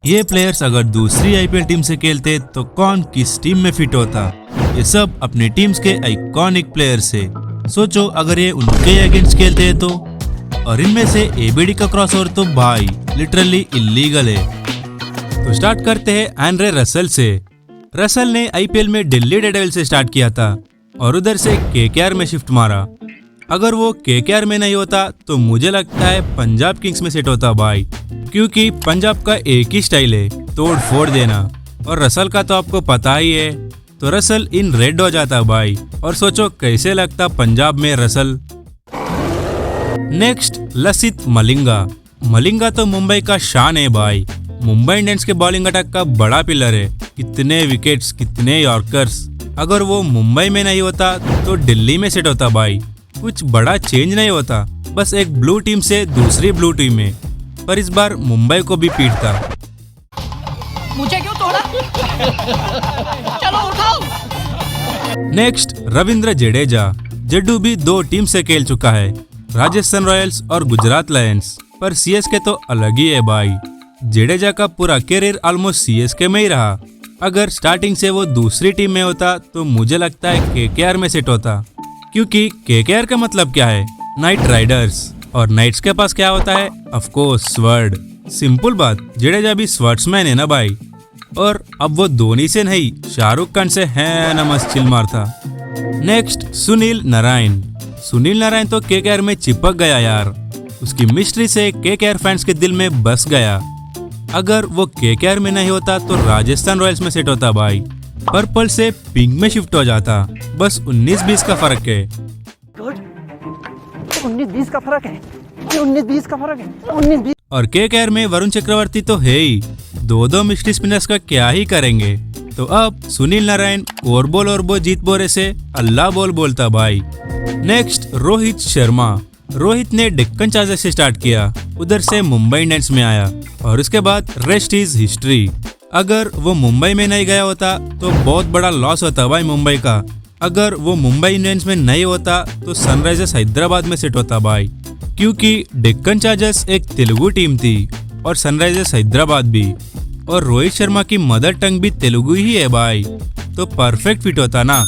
ये प्लेयर्स अगर दूसरी आईपीएल टीम से खेलते तो कौन किस टीम में फिट होता। ये सब अपनी टीम्स के आइकॉनिक प्लेयर्स है। सोचो अगर ये उनके अगेंस्ट खेलते हैं तो। और इनमें से एबीडी का क्रॉसओवर तो भाई लिटरली इलीगल है। तो स्टार्ट करते हैं एंड्रे रसल से। रसल ने आईपीएल में दिल्ली डेयरडेविल्स से स्टार्ट किया था और उधर से केकेआर में शिफ्ट मारा। अगर वो केकेआर में नहीं होता तो मुझे लगता है पंजाब किंग्स में सेट होता भाई, क्योंकि पंजाब का एक ही स्टाइल है, तोड़ फोड़ देना। और रसल का तो आपको पता ही है, तो रसल इन रेड हो जाता भाई। और सोचो कैसे लगता पंजाब में रसल। नेक्स्ट लसित मलिंगा। मलिंगा तो मुंबई का शान है भाई। मुंबई इंडियंस के बॉलिंग अटैक का बड़ा पिलर है। कितने विकेट्स, कितने यॉर्कर्स। अगर वो मुंबई में नहीं होता तो दिल्ली में सेट होता भाई। कुछ बड़ा चेंज नहीं होता, बस एक ब्लू टीम से दूसरी ब्लू टीम में, पर इस बार मुंबई को भी पीटता। मुझे क्यों तोड़ा? चलो उठाओ। नेक्स्ट रविंद्र जडेजा। जड्डू भी 2 टीम से खेल चुका है, राजस्थान रॉयल्स और गुजरात लायंस। पर सीएसके तो अलग ही है भाई। जडेजा का पूरा करियर ऑलमोस्ट सीएसके में ही रहा। अगर स्टार्टिंग से वो दूसरी टीम में होता तो मुझे लगता है केकेआर में सेट होता, क्योंकि केकेआर का मतलब क्या है? Night Riders. और नाइट्स के पास क्या होता है? Of course sword. सिंपल बात, जडेजा भी स्वर्ड्समैन है ना भाई। और अब वो धोनी से नहीं, शाहरुख खान से है ना मस्त चिल मारता। नेक्स्ट सुनील नारायण। सुनील नारायण तो केकेआर में चिपक गया यार। उसकी मिस्ट्री से केकेआर फैंस के दिल में बस गया। अगर वो केकेआर में नहीं होता तो राजस्थान रॉयल्स में सेट होता भाई। पर्पल से पिंक में शिफ्ट हो जाता। बस 19-20 का फर्क है। 19-20 का फर्क है। 19-20 का फर्क है। 19-20। और केकेआर में वरुण चक्रवर्ती तो है ही। 2 मिस्ट्री स्पिनर्स का क्या ही करेंगे। तो अब सुनील नारायण कोरबोल और बो जीत बोरे से अल्लाह बोल बोलता भाई। नेक्स्ट रोहित शर्मा। रोहित ने डेक्कन चार्जर्स से स्टार्ट किया, उधर से मुंबई इंडियंस में आया और उसके बाद रेस्ट इज हिस्ट्री। अगर वो मुंबई में नहीं गया होता तो बहुत बड़ा लॉस होता भाई मुंबई का। अगर वो मुंबई इंडियंस में नहीं होता तो सनराइजर्स हैदराबाद में सेट होता भाई, क्योंकि डेक्कन चार्जर्स एक तेलुगु टीम थी और सनराइजर्स हैदराबाद भी। और रोहित शर्मा की मदर टंग भी तेलुगु ही है भाई, तो परफेक्ट फिट होता ना।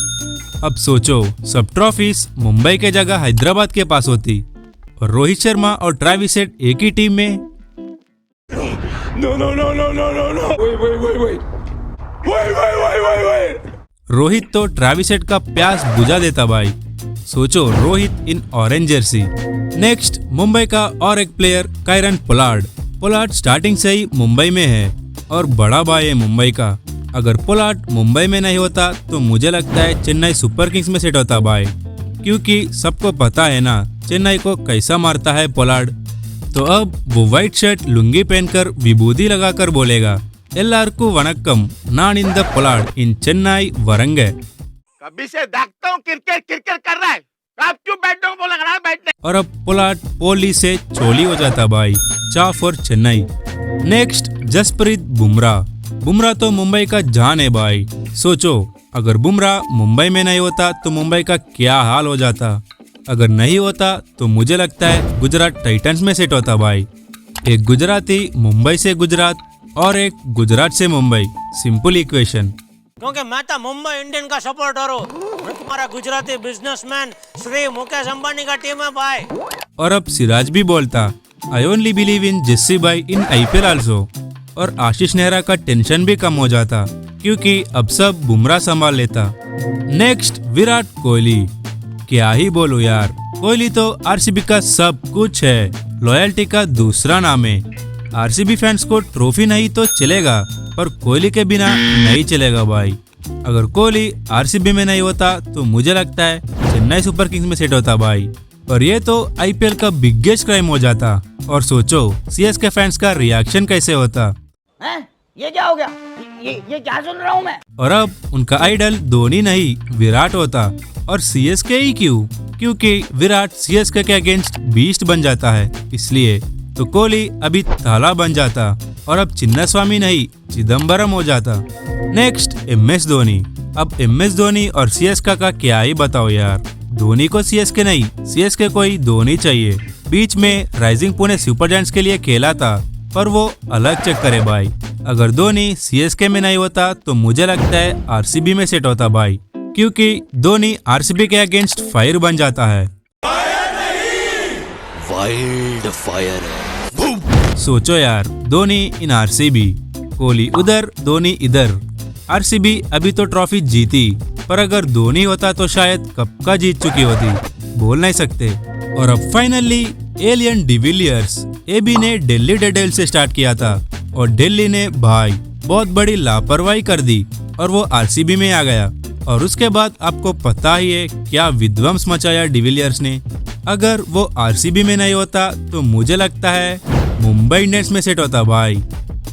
अब सोचो सब ट्रॉफीज मुंबई के जगह हैदराबाद के पास होती और रोहित शर्मा और ट्रेविस हेड एक ही टीम में। रोहित तो ट्रेविस हेड का प्यास बुझा देता भाई। सोचो Rohit in orange jersey. Next Mumbai का और एक player Kieron Pollard. Pollard starting से ही मुंबई में है और बड़ा भाई है मुंबई का। अगर पोलार्ड मुंबई में नहीं होता तो मुझे लगता है चेन्नई सुपर किंग्स में सेट होता भाई, क्योंकि सबको पता है ना चेन्नई को कैसा मारता है पोलार्ड। तो अब वो व्हाइट शर्ट लुंगी पहनकर विभूति लगाकर बोलेगा, एल्लार्कु वनक्कम, नान इन द पोलार्ड इन चेन्नई वरंगे। कभी से देखता हूँ क्रिकेट क्रिकेट कर रहा है, आप क्यों बैठो बोला रहा है बैठने। और अब पोलार्ड पोली से चोली हो जाता भाई। चा फॉर चेन्नई। नेक्स्ट जसप्रीत बुमराह। बुमराह तो मुंबई का जान है भाई। सोचो अगर बुमराह मुंबई में नहीं होता तो मुंबई का क्या हाल हो जाता। अगर नहीं होता तो मुझे लगता है गुजरात टाइटंस में सेट होता भाई। एक गुजराती मुंबई से गुजरात और एक गुजरात से मुंबई, सिंपल इक्वेशन। क्योंकि मैं तो मुंबई इंडियन का सपोर्टर हूँ। हमारा गुजराती बिजनेसमैन श्री मुकेश अंबानी का टीम है भाई। और अब सिराज भी बोलता, आई ओनली बिलीव इन जेसी भाई इन आईपीएल आल्सो। और आशीष नेहरा का टेंशन भी कम हो जाता, क्योंकि अब सब बुमराह संभाल लेता। नेक्स्ट विराट कोहली। क्या ही बोलूं यार, कोहली तो आरसीबी का सब कुछ है। लॉयल्टी का दूसरा नाम है। आरसीबी फैंस को ट्रॉफी नहीं तो चलेगा, पर कोहली के बिना नहीं चलेगा भाई। अगर कोहली आरसीबी में नहीं होता तो मुझे लगता है चेन्नई सुपर किंग्स में सेट होता भाई। और ये तो आईपीएल का बिगेस्ट क्राइम हो जाता। और सोचो सीएसके फैंस का रिएक्शन कैसे होता। ये क्या हो गया? ये क्या सुन रहा हूँ मैं? और अब उनका आइडल धोनी नहीं विराट होता। और सीएसके ही क्यों? क्योंकि विराट सीएसके के अगेंस्ट बीस्ट बन जाता है, इसलिए। तो कोहली अभी थाला बन जाता और अब चिन्नास्वामी नहीं चिदम्बरम हो जाता। Next MS Dhoni. अब एमएस धोनी और सीएसके का क्या ही बताओ यार। धोनी को सीएसके नहीं, सीएसके को ही धोनी चाहिए। बीच में राइजिंग पुणे सुपर जायंट्स के लिए खेला था, पर वो अलग चक्कर है भाई। अगर धोनी सीएसके में नहीं होता तो मुझे लगता है आरसीबी में सेट होता भाई, क्योंकि धोनी आरसीबी के अगेंस्ट फायर बन जाता है। वाइल्ड फायर है। सोचो यार, धोनी इन आरसीबी, कोहली उधर धोनी इधर। आरसीबी अभी तो ट्रॉफी जीती, पर अगर धोनी होता तो शायद कप का जीत चुकी होती, बोल नहीं सकते। और अब फाइनली एलियन डिविलियर्स, एबी ने दिल्ली डेडेल से स्टार्ट किया था और दिल्ली ने भाई बहुत बड़ी लापरवाही कर दी और वो आरसीबी में आ गया। और उसके बाद आपको पता ही है क्या विध्वंस मचाया डिविलियर्स ने। अगर वो आरसीबी में नहीं होता तो मुझे लगता है मुंबई इंडियंस में सेट होता भाई,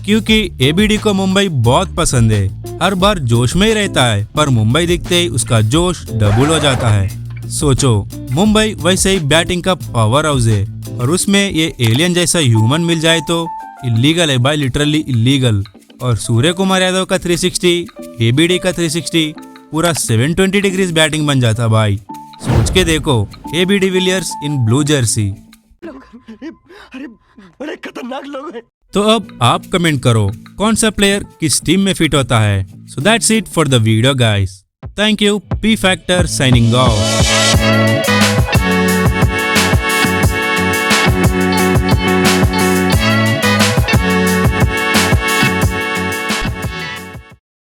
क्योंकि एबीडी को मुंबई बहुत पसंद है। हर बार जोश में ही रहता है, पर मुंबई दिखते ही उसका जोश डबल हो जाता है। सोचो, मुंबई वैसे ही बैटिंग का पावर हाउस है और उसमें ये एलियन जैसा ह्यूमन मिल जाए तो इलीगल है भाई, लिटरली इलीगल। और सूर्य कुमार यादव का 360, एबीडी का 360, पूरा 720 डिग्रीज बैटिंग बन जाता भाई। सोच के देखो, A B de Villiers in blue jersey. अरे बड़े खतरनाक लोग हैं। तो अब आप कमेंट करो कौन सा प्लेयर किस टीम में फिट होता है। So that's it for the video guys. Thank you. P factor signing off.